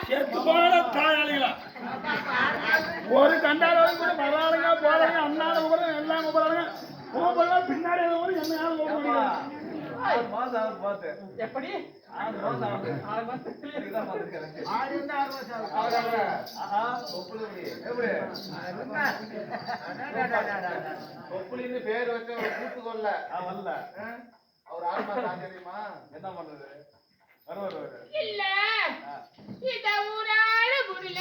செத்து போன தாயாளிகளா ஒரு கண்டாளம் கூட வராளுங்க போறாங்க அண்ணாத போறாங்க எல்லாம் போறாங்க போறாங்க பின்னாடி என்ன யாரும் போக முடியாது எப்படி கொப்புளின்னு பேர் வச்ச கூட்டு கொள்ள வரல அவர் 6 மாசம் தெரியுமா என்ன பண்றது இல்ல இந்த ஊரால புரியல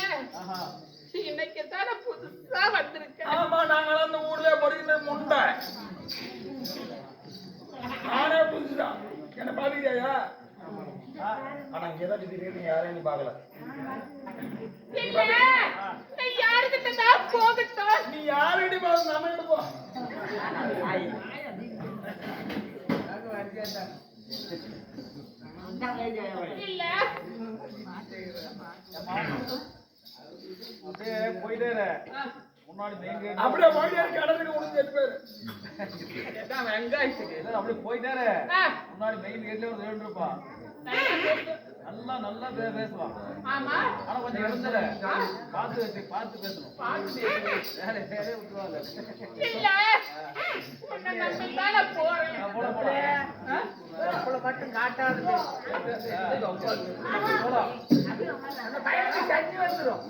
இன்னைக்கு தானே புதுசா வந்திருக்கேன். ஆமா நாங்க அந்த ஊர்ல படிக்கிற முண்டை நானே புதுசுதான் என்ன பாத்துக்கிறியா ஆனா இங்கதான் திடீர்னு யாரையும் நீ பாக்கல இல்ல நான் யாருக்கிட்ட தான் போகட்டும் நீ யாருக்கிட்ட போக நம்ம கிட்ட போ இல்ல அப்படியே போயிட்டே முன்னாடி மெயின் கேட் அப்படியே போயிட்டே கடலுக்கு உனக்கு 8 பேர் வெங்காயத்துக்கு அப்படியே போயிட்டே முன்னாடி மெயின் கேட்ல ஒரு 2 ரூபா நல்லா பேசுவான். ஆமா ஆனா கொஞ்சம் இருந்தல பார்த்து பேசணும். வேற விட்டுவாங்க. இல்ல உன்னை நம்பிதான போறேன். போல மட்டும் காட்டாது. போலாம். அந்த பையனுக்கு தண்ணி வந்துரும்.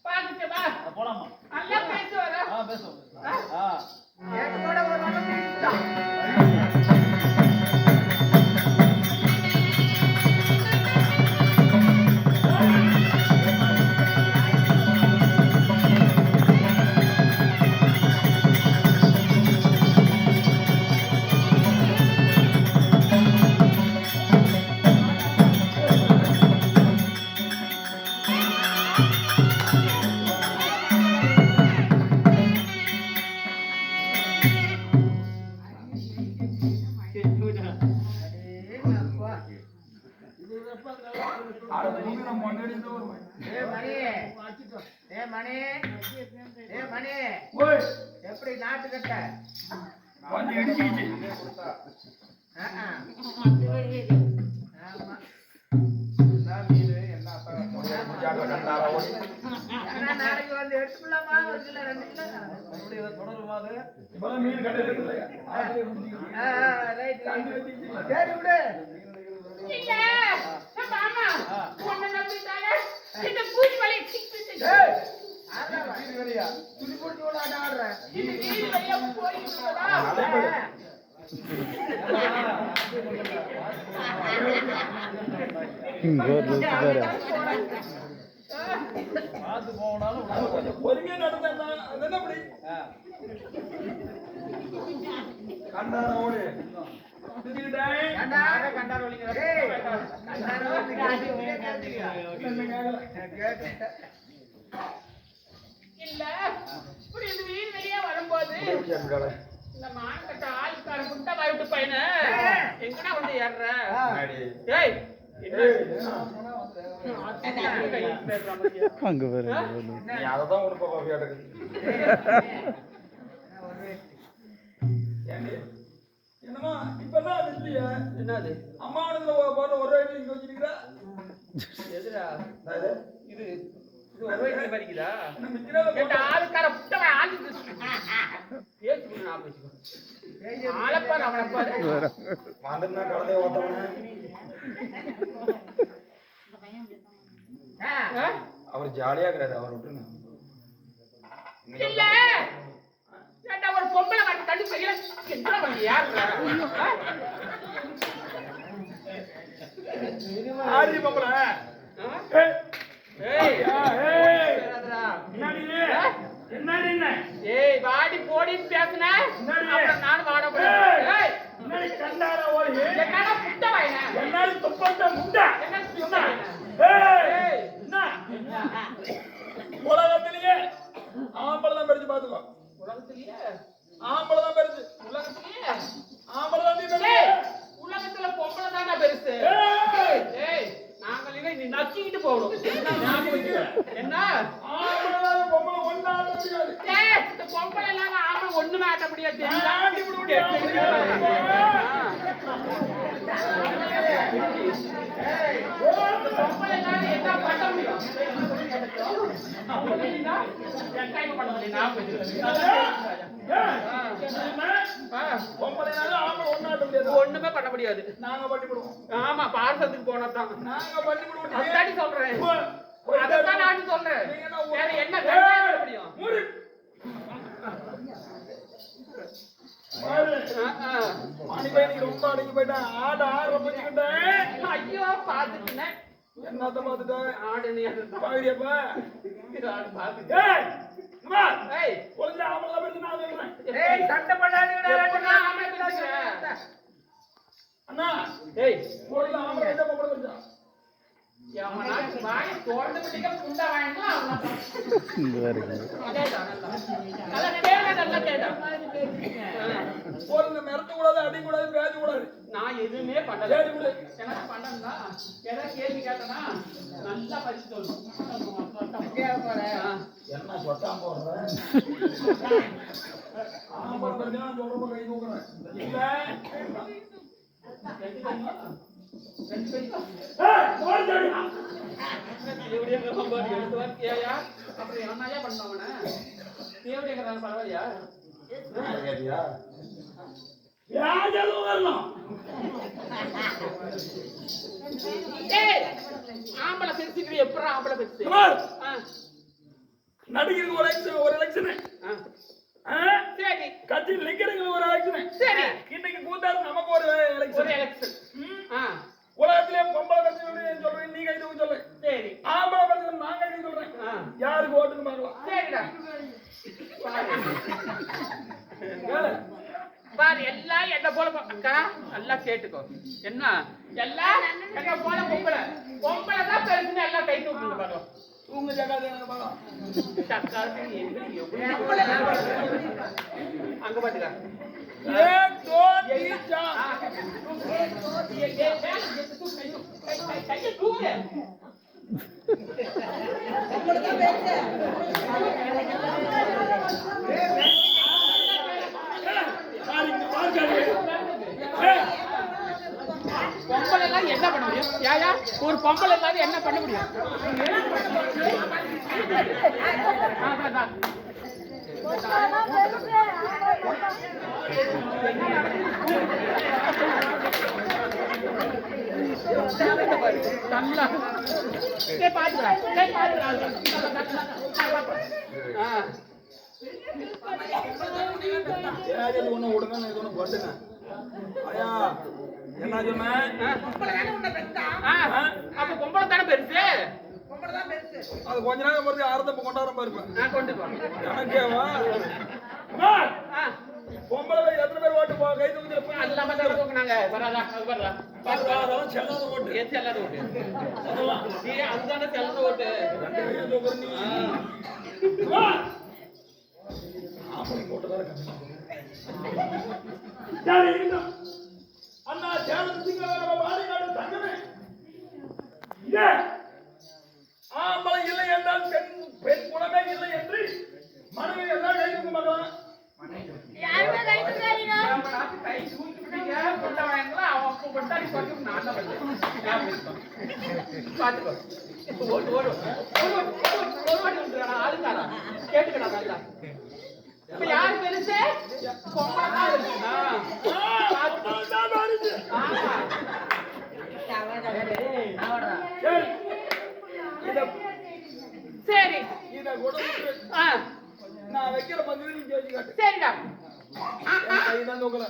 பாத்துட்டு வா. போலாமா? நல்லா பேசுவாரா? பேசுவோம். ஏகத்தோட ஒரு வந்து எப்படி நாட்டு கட்ட வந்து இடிச்சிக்கிச்சு நாளைக்கு வந்து எடுத்துக்கலாமா 1 கிலோ 2 கிலோ தொடருமா அது இப்பதான் மீன் கடை இருக்குல்ல ரைட் சரி விடு இல்ல மாமா உன்னை நம்பிட்டாலே இந்த பூச்சி வலை சிக்கிச்சு வீடு வெளியா துணி போட்டு ஆடுற இந்த வீடு வெளிய போயிடுறா பார்த்து போனாலும் கொஞ்சம் பொறுமையா நடந்தா என்ன அப்படி கண்டாரோடு இல்ல இப்படி இந்த வீடு வெளியே வரும்போது இந்த மான்கட்ட ஆளுக்கார குட்ட வாய்ட்டு பையன எங்கடா வந்து ஏறுற ஏய் அங்க வேற அததான் ஒரு பாப்பியா என்னமா இப்பதான் அது இல்லையா என்னது அம்மாவனத்துல போற ஒரு வயசுல இங்க வச்சிருக்கா எதுடா இது இது ஒரு வயசுல படிக்குதா என்ன மிக்கிறாத கேட்ட ஆளுக்கார குட்ட வாய் ஆளு பேசி நான் பேசிக்கோ ஆளப்பாரு அவனை பாரு மாந்தனா கலந்தே ஓட்டவன அவர் ஜாலியா இருக்கிறாரு அவர் விட்டுருங்க இல்ல ஏண்டா ஒரு பொம்பளை வந்து தள்ளி பெரிய எத்தனை மணி யாருடா ஆரி பொம்பளை ஏய் ஏய் என்னடி என்னடி என்ன ஏய் வாடி போடின்னு பேசுனா அப்புறம் நானும் வாட போறேன் ஏய் என்னடி கண்டார ஓடி என்னடா புட்ட வாயினா என்னடி துப்பட்ட முண்டா என்ன புட்ட ஏய் என்ன உலகத்திலேயே ஆம்பளை தான் படிச்சு பாத்துக்கோ உலகத்திலேயே ஆம்பளை தான் பெருசு உலகத்திலேயே ஆம்பளை தான் நீ பெருசு உலகத்துல பொம்பளை தானே பெருசு ஏய் நாங்களே நீ நக்கிட்டு போகணும் என்ன ஆம்பளை தான் பொம்பளை ஒண்ணா முடியாது ஏய் இந்த பொம்பளை எல்லாம் ஆமா ஒண்ணுமே ஆட்ட முடியாது பொம்பளை வெங்காயம் பண்ண முடியும் நான் பொம்பளைனாலும் ஆம்பளை ஒண்ணாட்ட முடியாது. ஒண்ணுமே பண்ண முடியாது. நாங்க பண்ணி விடுவோம். ஆமா பாரசத்துக்கு போனதான் நாங்க பண்ணி விடுவோம். அதாடி சொல்றேன். அதான் நான் சொல்றேன். வேற என்ன பண்ண முடியும்? மூடு. மணி பையனுக்கு ரொம்ப அடங்கி போயிட்டான். ஆடு ஆறு பண்ணிக்கிட்டேன். ஐயோ பாத்துட்டேன். என்னத்த பாத்துட்டேன்? ஆடு நீ பாக்குறியப்பா? ஆடு பாத்துட்டேன். ஏய் அம்மா ஏய் ஒழுங்கா ஆம்பளை பேசி நான் சொல்றேன். ஏய் சண்டை பண்ணாதீங்கடா. நான் ஆம்பளை பேசுறேன். அண்ணா ஏய் ஒழுங்கா ஆம்பளை பேச பொம்பளை பேச. யாமனா வாய் தோர்ந்து விட்டுக்க குண்டா வாங்கினா இந்த வரைக்கும் அதேதான் நல்லா கேளு நல்லா கேளு. ஒழுங்கா மிரட்ட கூடாது, அடி கூடாது, பேச கூடாது. நான் எதுவுமே பண்ணல. சரி விடு. எனக்கு பண்ணனா ஏதாவது கேள்வி கேட்டனா நல்லா பதில் சொல்லணும். என்ன சொட்டாம போடுற? ஆம்பளை பேசினா சொல்றப்ப கை தூக்குறேன். இல்ல ஏய் போடுடா. தேவடியா கம்பர் எடுத்து வரட்டியா அப்புறம் என்னையா பண்ணவனே தேவடியா கறான பரவாயில்லையா கேட்டியா? யாஜலு வரணும். ஏய் ஆம்பளை பெருசுக்கு எப்பற ஆம்பளை பெருசு குமார் நடிகருக்கு ஒரு எலெக்ஷன். சரி கட்சி லிங்கருக்கு ஒரு எலெக்ஷன். சரி இன்னைக்கு கூத்தாரு நமக்கு ஒரு ஒரு எலெக்ஷன். எலெக்ஷன் உலகத்திலே பொம்பளை கட்சி சொல்றேன், நீ கை தூக்க சொல்லு. சரி ஆம்பளை கட்சி நான் கை தூக்க சொல்றேன். யாருக்கு ஓட்டுன்னு பார்க்கலாம். சரிடா கேளு. பாரு எல்லாம் என்ன போல அக்கா நல்லா கேட்டுக்கோ. என்ன எல்லாம் என்ன போல பொம்பளை பொம்பளை தான் பெருசுன்னு எல்லாம் கை தூக்குங்க பாரு. உங்க ஜகாத பார்க்கலாம். அங்க பாத்துக்க एक दो तीन चार. பொம்பளை எல்லாம் என்ன பண்ண முடியும்? யாயா ஒரு பொம்பளை எல்லாம் என்ன பண்ண முடியும்? நல்லா ஒண்ணு விடுங்க, இது ஒண்ணு போட்டுங்க. ஐயா என்ன சொன்னேன்? அப்ப பொம்பளை தானே பெருசு. அது கொஞ்ச நேரம் பொறுத்து ஆரம்ப கொண்டாடுற இருப்பேன். கொண்டு போ எனக்கேவா பொம்பளை எத்தனை பேர் ஓட்டு கை தூக்கி எல்லாம் தூக்குனாங்க. வராதா வர்றா அதெல்லாம் செல்லாத ஓட்டு. ஏன் செல்லாத ஓட்டு? அதுதானே செல்லாத ஓட்டு. அண்ணா சேலத்துக்கு பாடிக்காடு தங்கமே ஆம்பளை இல்லை என்றால் பெண் குணமே இல்லை என்று மனைவி எல்லாம் கை தூக்க மாட்டான். கை தூக்கிட்டீங்க கொண்ட வாங்கலாம். அவன் கொண்டாடி பார்த்து நான் தான் பாத்துக்கோ. ஓடு ஓடு ஆளுக்காரா கேட்டுக்கடா நல்லா. இப்ப யாரு பெருசு? சரி இத கூட நான் வைக்கிற பங்கு நீ ஜெயிச்சு காட்டு. சரிடா கைதான் தூக்கல.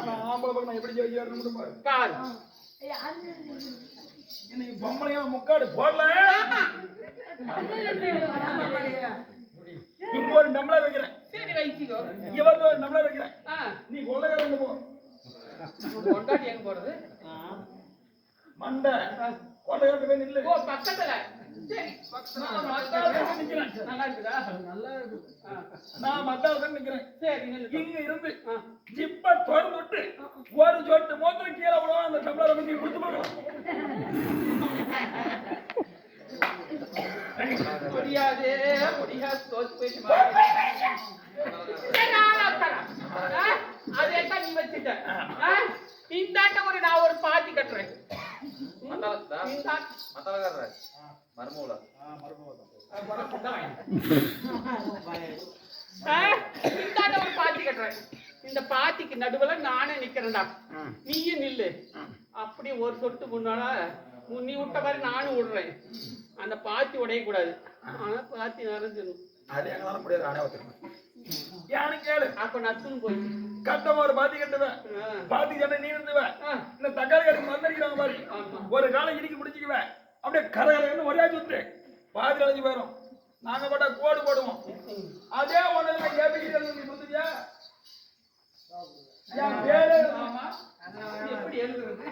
ஆனா ஆம்பளை பக்கம் நான் எப்படி ஜெயிச்சு காட்டுன்னு பாரு. பாரு இன்னைக்கு பொம்பளையா முக்காடு போடல. இங்க ஒரு டம்ளர் வைக்கிறேன். சரி வைச்சிக்கோ. இவங்க ஒரு டம்ளர் வைக்கிறேன். நீ கொள்ளைக்காரங்க போ. கொண்டாடி எங்க போறது? மண்டை கொள்ளைக்காரங்க போய் நில்லு. ஓ பக்கத்துல. சரி நான் மத்தாளத்துல நிக்கிறேன். நல்லா இருக்குதா? நல்லா இருக்கு. நான் மத்தாளத்துல நிக்கிறேன். சரி நில்லு. இங்க இருந்து ஜிப்ப தொடர்ந்து விட்டு ஒரு சொட்டு மூத்திரம் கீழே விடுவோம். அந்த டம்ளரை பத்தி கொடுத்து போகலாம். முடியாது முடியாது தோத்து போயிட்டு அதே தான் நீ வச்சுட்ட. இந்தாட்ட நான் ஒரு பாத்தி கட்டுறேன். மத்தவகாரர் மர்மூல இந்தாண்ட ஒரு பாத்தி கட்டுறேன். இந்த பாத்திக்கு நடுவுல நானே நிக்கிறேன்டா, நீயும் நில்லு. அப்படி ஒரு சொட்டு முன்னால நீ விட்ட மாதிரி நானும் விடுறேன். அந்த பாத்தி உடைய கூடாது, ஆனா பாத்தி நிறைஞ்சிடும். அது எங்களால முடியாது, நானே ஒத்துக்கிறேன். யானு கேளு. அப்ப நத்துன்னு போய் கட்டமா ஒரு பாத்தி கட்டுவேன், பாத்தி கட்ட நீ இருந்துவேன். இந்த தக்காளி கடைக்கு மறந்துக்கிறாங்க பாரு, ஒரு காலம் இடிக்கி பிடிச்சிக்குவேன். அப்படியே கரகரன்னு ஒரே சுத்து பாதி அழைச்சி போயிடும். நாங்க போட்டா கோடு போடுவோம். அதே ஒண்ணு கேபிட்டல் கொடுத்துட்டியா? என் பேரு எப்படி எழுதுறது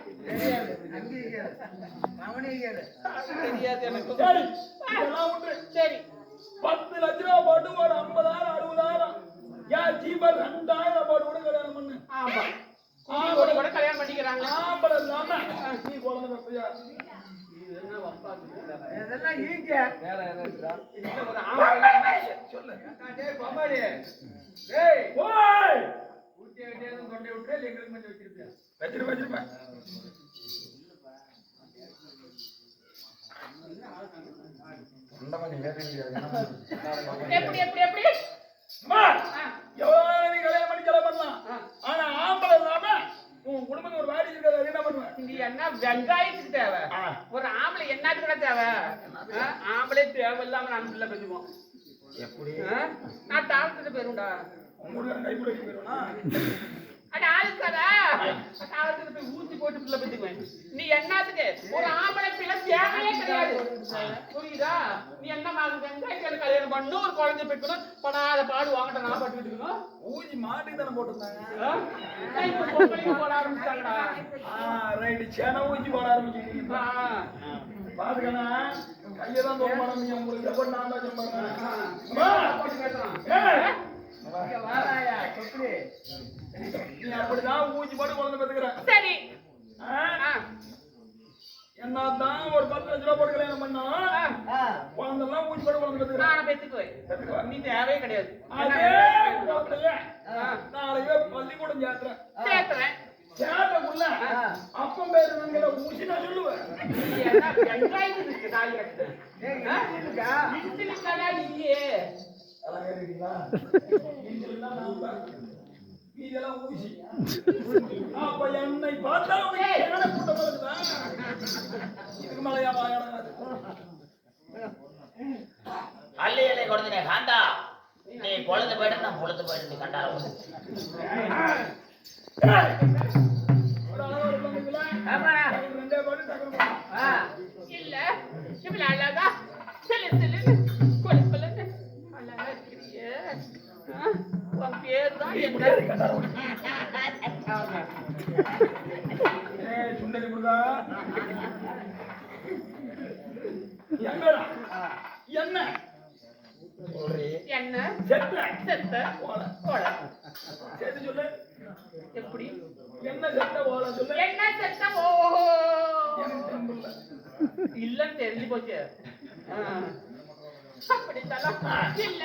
தெரியாது எனக்கு. சரி, இதெல்லாம் உண்டு. சரி, 10 லட்ச ரூபா போட்டு ஒரு 50,000 60,000 ஏன் ஜீபர் 2,000 போட்டு கூட கல்யாணம் பண்ணு. ஆமா, கூட கூட கல்யாணம் பண்ணிக்கிறாங்க. ஆம்பளை இல்லாம நீ குழந்தை பெற்றியா? இதெல்லாம் ஈங்க. வேற ஒரு ஆம்பளை சொல்லு. டேய் பாமாடி, டேய் ஓய் ஊட்டி விட்டேன்னு கொண்டே விட்டு எங்களுக்கு கொஞ்சம் வச்சிருப்பேன். வச்சிருப்பேன். எப்படி எப்படி எப்படி அம்மா, எவ்வளவு நீ கல்யாணம் பண்ணி செலவு பண்ணலாம். ஆனா ஆம்பளை இல்லாம உன் குடும்பத்துக்கு ஒரு வாரிசு இருக்காது, என்ன பண்ணுவேன்? இது என்ன வெங்காயத்துக்கு தேவை? ஒரு ஆம்பளை என்னத்துக்கு கூட தேவை? ஆம்பளை தேவை இல்லாம நான் பிள்ளை பெற்றுவோம். எப்படி நான் டாக்டர் பேருண்டா. உங்களுக்கு கை கூட போயிருவா? அட ஆளுக்காதா, டாக்டர் போய் ஊசி போட்டு பிள்ளை பெற்றுக்குவேன். நீ என்னத்துக்கு ஒரு ஆம்பளை பிள்ளை தேவையே கிடையாது, புரியுதா? நீ என்ன மாதிரி வெங்காயத்துக்கு கல்யாணம் பண்ணணும், ஒரு குழந்தை பெற்றுக்கணும், படாத பாடு வாங்கிட்ட நான் பட்டுக்கிட்டு இருக்கணும். ஊசி மாட்டுக்கு தானே போட்டிருந்தாங்க. இப்ப பொங்கலுக்கு போட ஆரம்பிச்சாங்கடா. ரைட்டு, சேன ஊசி போட ஆரம்பிச்சிருக்கீங்க. பாத்துக்கண்ணா, கையெல்லாம் தோற மாட்டீங்க. உங்களுக்கு எப்படி நான் தான் நீ அப்படிதான் ஊசி போட்டு குழந்தை பெற்றுக்கிற. சரி, என்னதான் ஒரு 10 லட்ச ரூபா போட்டு கல்யாணம் பண்ணா குழந்தை எல்லாம் ஊசி போட்டு குழந்தை பெற்றுக்கிற. நான் பெற்றுக்குவேன். நீ தேவையே கிடையாது. அதே குழந்தைய நாளைக்கு பள்ளிக்கூடம் சேர்த்துறேன். சேட்டக்குள்ள அப்பம் பேரு நாங்கள ஊசி நான் சொல்லுவேன். வெங்காயத்துக்கு இருக்கு தாலி கட்டு. இல்லையே அதெல்லாம் கேட்டுக்கிட்டீங்களா? இதெல்லாம் நாம இதெல்லாம் ஊசி. அப்ப என்னை பார்த்தா என்ன கூட்ட போகுதா? இதுக்கு மேலயா வாயாடாது? அள்ளி இலை கொடுத்தனே காண்டா, நீ பொழுது போயிட்டு நான் பொழுது போயிட்டு கண்டா. ஒரு அளவு இருந்தீங்களா? ரெண்டே பாட்டு டக்குனு இல்ல இவ்வளவு அழகா சிலு சிலுன்னு கொலு கொலுன்னு அழகா இருக்கிறியே. உன் பேரு தான் என்ன? சுண்டலி முருகா, எங்கடா என்ன என்ன செத்த செத்த ஓலை ஓலை. சேர்த்து சொல்லு. எப்படி என்ன செத்த ஓலை சொல்லு. என்ன செத்த? ஓஹோ, எனக்கு தெம்புல. இல்லன்னு தெரிஞ்சு போச்சு. அப்படி சொல்லலாம். இல்ல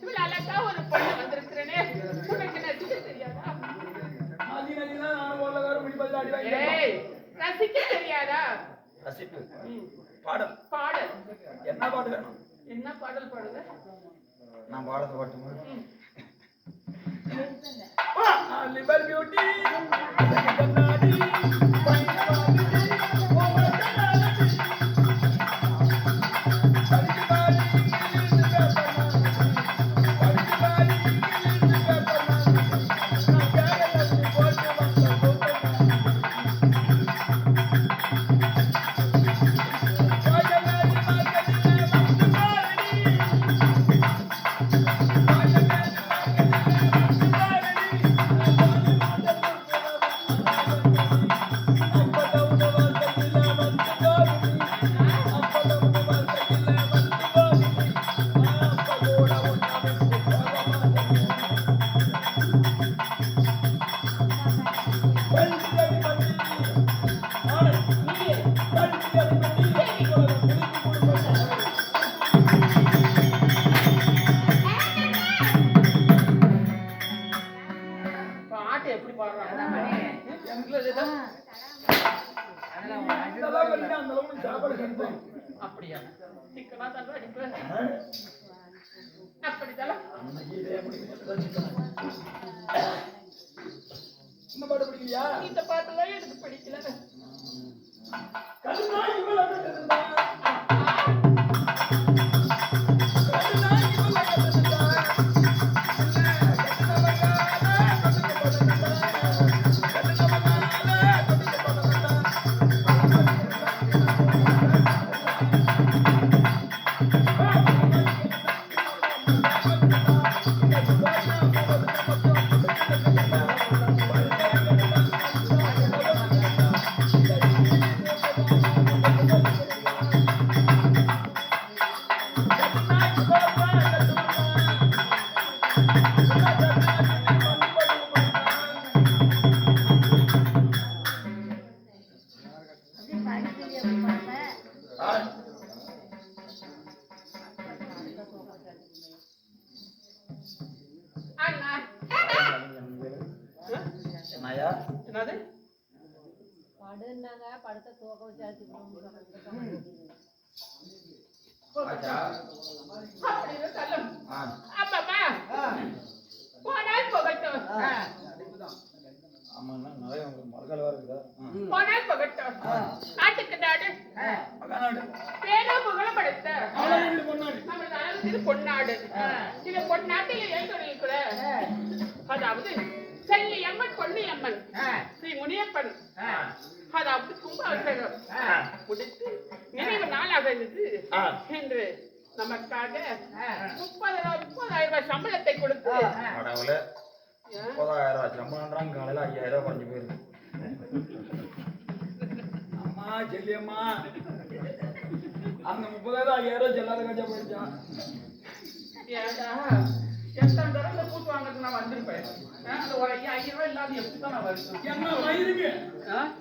இவ்வளவு அழகா ஒரு பொண்ணு வந்திருக்கிறேனே, உனக்கு நசிக்க தெரியாதா? அதினா நானும் ஓலகார முடி பதில் அடி வாங்கி. ஏய், ரசிக்க தெரியாதா? ரசிப்பு பாடல். பாடல் என்ன பாட்டு வேணும்? என்ன பாடல் பாடுங்க? நான் பாடத்தை பாட்டுமா? லிபர் பியூட்டி கண்ணாடி அளவுக்கு சாப்பாடு கட்டுறேன். அப்படியா சிக்கனா தான் அடிப்பேன் அப்படித்தால இந்த பாட்டு பிடிக்கலையா? இந்த பாட்டுலாம் எனக்கு பிடிக்கல கருணாய் இவளை கட்டிருந்தா. அண்ணா என்னையா என்னது படுன்னாங்க படுத்த தூக்க வச்சாச்சு அப்படின்னு சொல்லும் அப்பப்பா போனால் போகட்டும் ஆமாண்ணா நிறைய மரக்கால் வேற இருக்குதா போனால் போகட்டும் நாட்டுக்கு நாடு பேரோ புகழும் படைத்த நமது அழகு பொன்னாடு இது பொன்னாட்டில் எழுந்தொழில் கூட அதாவது செல்லி அம்மன் பொன்னி அம்மன் ஸ்ரீ முனியப்பன் அதாவது கும்பாபிஷேகம் முடித்து நினைவு நாளாக இருந்தது என்று நமக்காக 30,000 ரூபாய் சம்பளத்தை கொடுத்து கடவுள 30,000 ரூபாய் சம்பளம்ன்றாங்க காலையில 5,000 ரூபாய் குறைஞ்சு போயிருக்கு அம்மா செல்லியம்மா அந்த 30,000 செல்லாத கஞ்சா போயிடுச்சான். ஏடா எத்தனை தடவை கூட்டு வாங்கிறது நான் வந்திருப்பேன் அந்த ஒரு 5,000 ரூபாய் இல்லாத எப்படி தான் நான் வருவேன் என்ன மயிருக்கு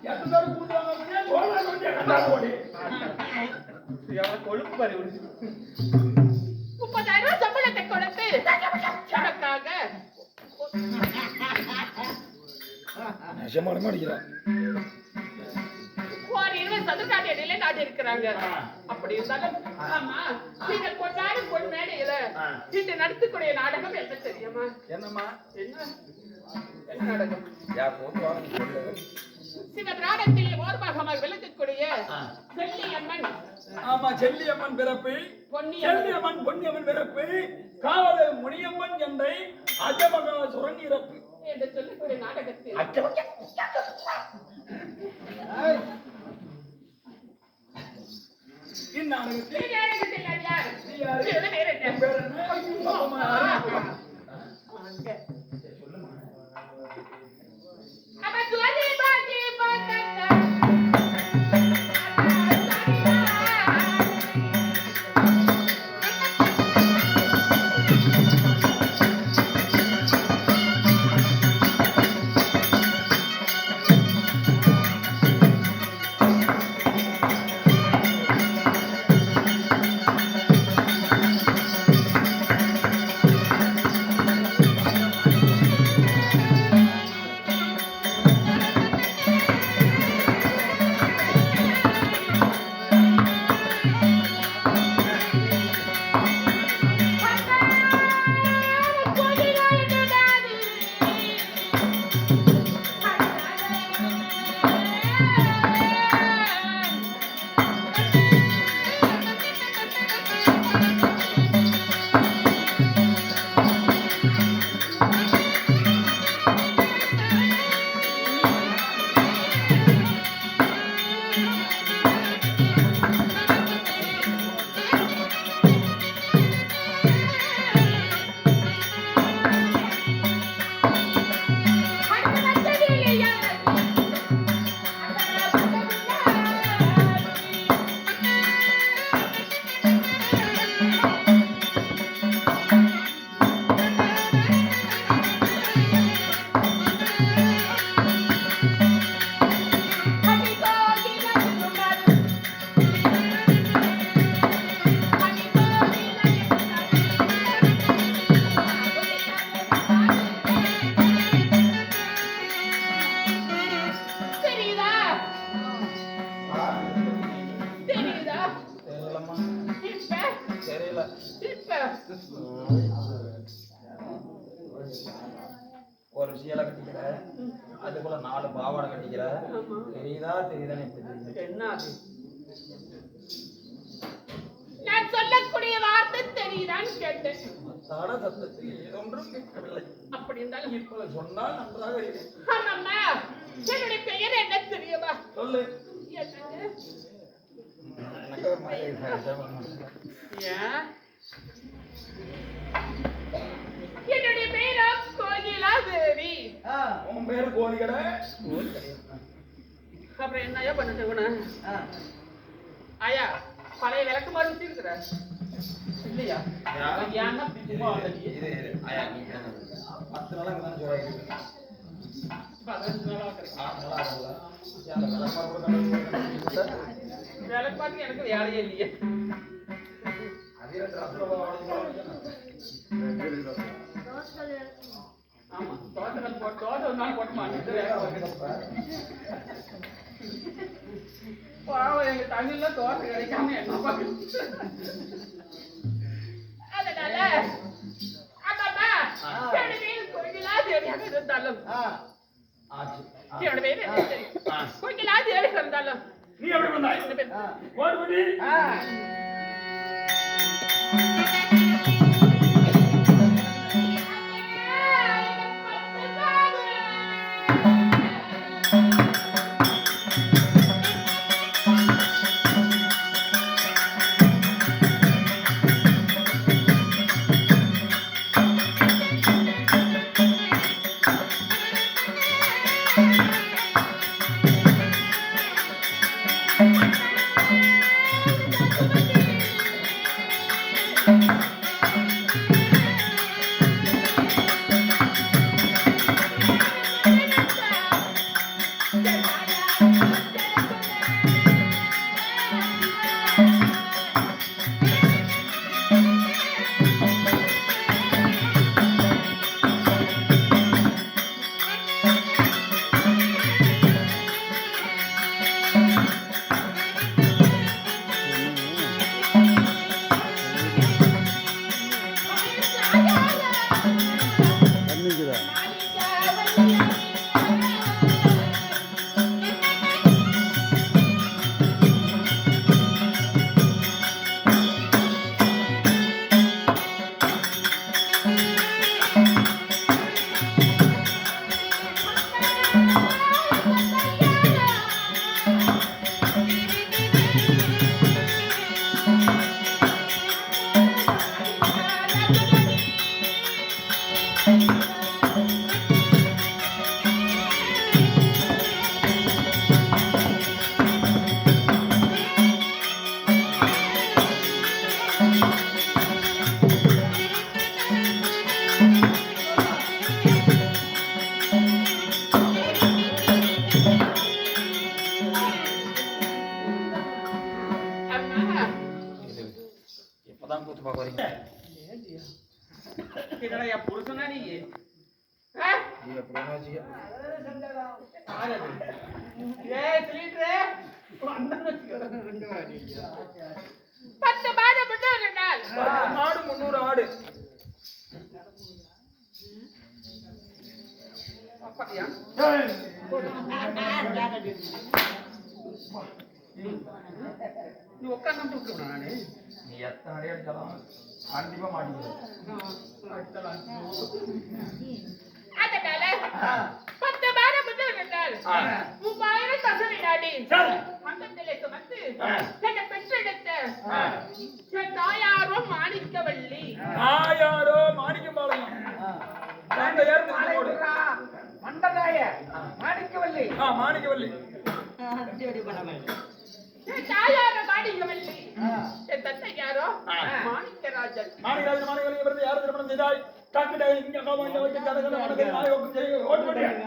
எத்தனை தடவை கூட்டுவாங்க அப்படின்னா தோழா கொஞ்சம் கண்டாது ஓடி. எவ்வளவு கொழுப்பு பாரு 30,000 ரூபாய் சம்பளத்தை கொடுத்து நமக்காக நிஜமாலுமே அடிக்கிறேன் ஒரு 20 சதுரக்காடி இடையில நாட்டி இருக்கிறாங்க அப்படி இருந்தாலும் ஆமா நீங்கள் கொண்டாடும் பொன் மேடையில இன்று நடத்தக்கூடிய நாடகம் என்ன தெரியுமா என்னம்மா என்ன நாடகம் யார் போட்டு வாங்க சொல்லு சிவபிராணத்திலே ஓர்பாகமாக விளக்கக்கூடிய செல்லியம்மன் ஆமா செல்லியம்மன் பிறப்பு செல்லியம்மன் பொன்னியம்மன் பிறப்பு காவலர் முனியம்மன் என்ற அஜமகா சுரன் இறப்பு என்று சொல்லக்கூடிய நாடகத்தில் இந்நாடகத்தில் நாடகத்தில் யார் வேற என்ன பேர் என்ன? பாப்பம்மா, யாரு? அவன் துவதி பாட்டி பார்த்தா தெரியல. இப்ப ஒரு சீலை கட்டிக்கிற, அதுக்குள்ள 4 பாவாடை கட்டிக்கிற. தெரியுதானே இப்படி தெரியுது. என்ன அது? நான் சொல்லக்கூடிய வார்த்தை தெரியுதான்னு கேட்டேன். தான சத்தத்தில் ஏதொன்றும் கேட்கவில்லை. அப்படி இருந்தாலும் இப்ப சொன்னால் நன்றாக இருக்கு. ஆமாம்மா, என்னுடைய பெயர் என்ன தெரியுமா? சொல்லு. என்னங்க? எனக்கு ஒரு மாதிரி இருக்கு. ஏன்? என்னுடைய பெயரா கோகிலா தேவி. உன் பேரு கோழிக்கடை. அப்புறம் என்னையா பண்ணுது உன? ஆயா, பழைய விளக்கு மாதிரி வச்சிருக்கிற இல்லையா? ஏன்னா பிச்சுமா வந்தது. இது ஆயா நீ 10 நாளா இங்கதானே சொல்றாங்க. 15 நாளா கிடைக்கும். 6 நாளா ஆகல. அந்த விளக்கு கூட விளக்கு பார்த்து எனக்கு வேலையே இல்லையே. அதே ராத்திரி ஆமா, தோட்டங்கள் போட்டு தோட்டம் ஒரு நாள் போட்டு மாட்டிட்டு பாவம் எங்க தமிழ்ல தோட்டம் கிடைக்காம என்ன பண்ணுது? அதனால அம்மா என்னோட பேர் கோகிலா தேவியாக இருந்தாலும் ஆச்சு. என்னோட பேர் என்ன தெரியும்? கோகிலா தேவியாக இருந்தாலும் நீ எப்படி வந்தாய்? இந்த பேர் கோர்படி. பண்ணிக்குதா? இப்பதான் கூத்து பார்க்க வரீங்க. என்னடா என் புருஷனா நீ? இது எப்படின்னு வச்சுக்க. ஏய் சிலிண்டரே வந்தன்னு வச்சுக்கோ. 10 மாதம் மட்டும் 2 நாள். 10 மாடு 300 ஆடு. அப்படியா? நீ உட்கார்ந்து விட்டுருக்கணும் நானு. நீ எத்தனை அடி அடிச்சாலும் கண்டிப்பா மாட்டிக்கிறேன். அதனால 10 மாதம் மட்டும் 2 நாள். 3000 கசவி நாடி. மந்தத்திலே சுமந்து என்னை பெற்றெடுத்த என் தாயாரோ மாணிக்கவல்லி. தாயாரோ மாணிக்கம்பாளையம். அந்த ஏர்ந்து போடு. மண்டதாய மாணிக்கவல்லி. மாணிக்கவல்லி. என் தாயாரோ மாணிக்கவல்லி. என் தந்தை யாரோ மாணிக்கராஜன். மாணிக்கவல்லி பிறந்து யார் திருமணம் செய்தாய்? டாக்டர் இங்க அம்மா இங்க வச்சு கதகளை மனதில் நாயகம் செய்ய ஓட்டு போட்டேன்.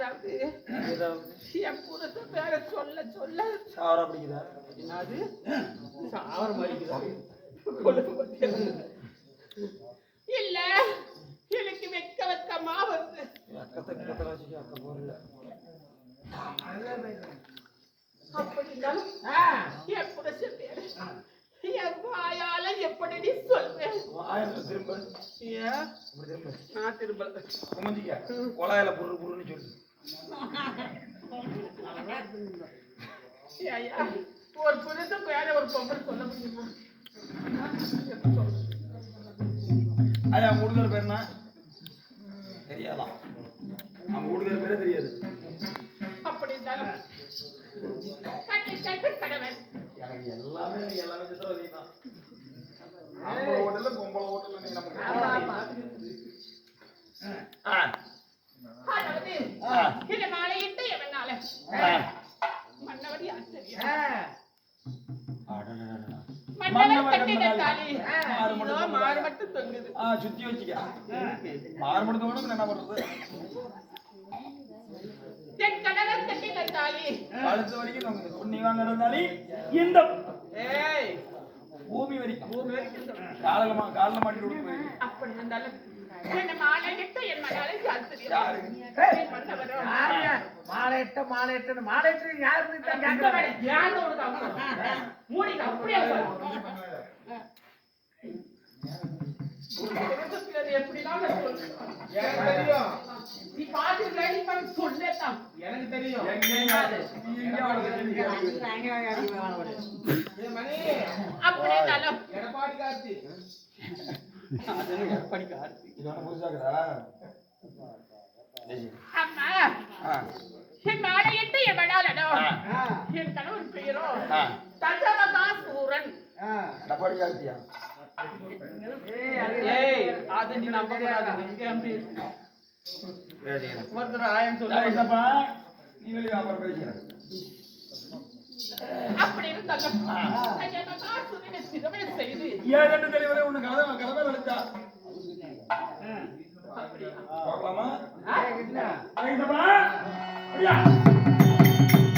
அதாவது என் புருஷன் பேர சொல்ல சொல்ல சாவரா பிடிக்குதா? என்னது சாவரம் அடிக்குதா? இல்ல எனக்கு வெக்கமா வருது. அப்படி இருந்தாலும் என் புருஷன் பேரு என் வாயால எப்படி நீ சொல்வேன்? திரும்ப ஏன் நான் திரும்பல குமஞ்சிக்க கொலாயில புரு புருன்னு சொல்லு. ஐயா, ஒரு புருஷன் பேர ஒரு பொம்பளை சொல்ல முடியுமா? அது அவங்க வீட்டுக்கார பேர் என்ன தெரியாதான். அவங்க வீட்டுக்கார பேரே தெரியாது. அப்படி இருந்தாலும் கடவுள் எனக்கு எல்லாமே சித்திரவதை தான். ஆம்பளை ஹோட்டல்ல பொம்பளை ஹோட்டல்ல நீ நமக்கு அதாவது இந்த மாலையிட்டு எவனால மன்னவர் யார் தெரியும்? மன்னவர் கட்டின தாலி மாறு மட்டும் தொங்குது. சுத்தி வச்சுக்க. மாறு மட்டும் தோணும் என்ன பண்றது? என் கணவர் கட்டின தாலி அடுத்த வரைக்கும் தொங்குது. பொண்ணி வாங்குறதாலே இந்த பூமி வரைக்கும் காலில் மாட்டி விட்டு போயிருக்கு. அப்படி இருந்தாலும் என்ன மாலையிட்டு என் மன்னாலே யார் தெரியும்? மன்னவர் மாலையிட்டு யாரு மூடிக்கு அப்படியே எப்படிதான் நீ பாத்து சொல்லேதான் எனக்கு தெரியும். அப்படி இருந்தாலும் எடப்பாடி கார்த்தி அம்மா என் மாலையிட்டு என் மன்னாலோ என் கணவர் பெயரோ தசவகாசூரன். அது நீ நம்ப கூடாது. ஒருத்தர் ஆயம் சொல்ல அப்படி இருந்தாலும் சிறுவனை செய்து ஏழு தலைவரே உன்னை கலவை வளர்த்தா போகலாமா?